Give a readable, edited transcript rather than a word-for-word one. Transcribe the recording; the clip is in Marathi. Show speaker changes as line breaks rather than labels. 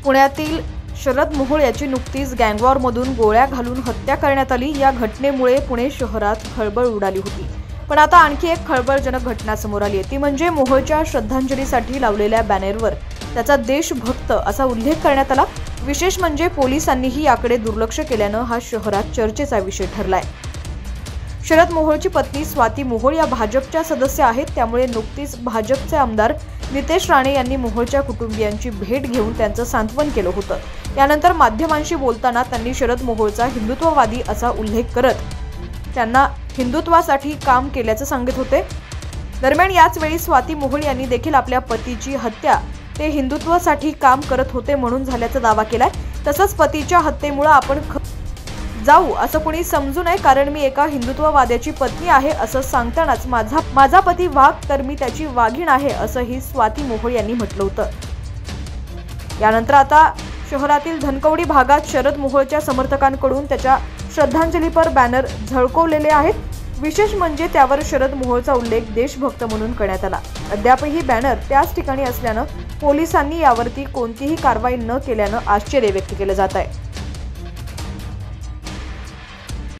पुण्यातील शरद मोहोळ याची नुकतीच गँगवॉरमधून गोळ्या घालून हत्या करण्यात आली। या घटनेमुळे पुणे शहरात खळबळ उडाली होती। पण आता आणखी एक खळबळजनक घटना समोर आली आहे। ती म्हणजे मोहोळच्या श्रद्धांजलीसाठी लावलेल्या बॅनरवर त्याचा देशभक्त असा उल्लेख करण्यात आला। विशेष म्हणजे पोलिसांनीही याकडे दुर्लक्ष केल्यानं हा शहरात चर्चेचा विषय ठरलाय। शरद मोहोळची पत्नी स्वाती मोहोळ या भाजपच्या सदस्य आहेत। त्यामुळे नुकतीच भाजपचे आमदार नितेश राणे यांनी मोहोळच्या कुटुंबियांची भेट घेऊन त्यांचं सांत्वन केलं होतं। यानंतर माध्यमांशी बोलताना त्यांनी शरद मोहोळचा हिंदुत्ववादी असा उल्लेख करत त्यांना हिंदुत्वासाठी काम केल्याचं सांगितलं होते। दरम्यान याच वेळी स्वाती मोहोळ यांनी देखील आपल्या पतीची हत्या ते हिंदुत्वासाठी काम करत होते म्हणून झाल्याचा दावा केलाय। तसंच पतीच्या हत्येमुळे आपण जाऊ असं कोणी समजू नये, कारण मी एका हिंदुत्ववाद्याची पत्नी आहे असं सांगतानाच माझा पती वाघ तर मी त्याची वाघीण आहे असंही स्वाती मोहोळ यांनी म्हटलं होतं। यानंतर आता शहरातील धनकवडी भागात शरद मोहोळच्या समर्थकांकडून त्याच्या श्रद्धांजलीपर बॅनर झळकवलेले आहेत। विशेष म्हणजे त्यावर शरद मोहोळचा उल्लेख देशभक्त म्हणून करण्यात आला। अद्यापही बॅनर त्याच ठिकाणी असल्यानं पोलिसांनी यावरती कोणतीही कारवाई न केल्यानं आश्चर्य व्यक्त केलं जात आहे।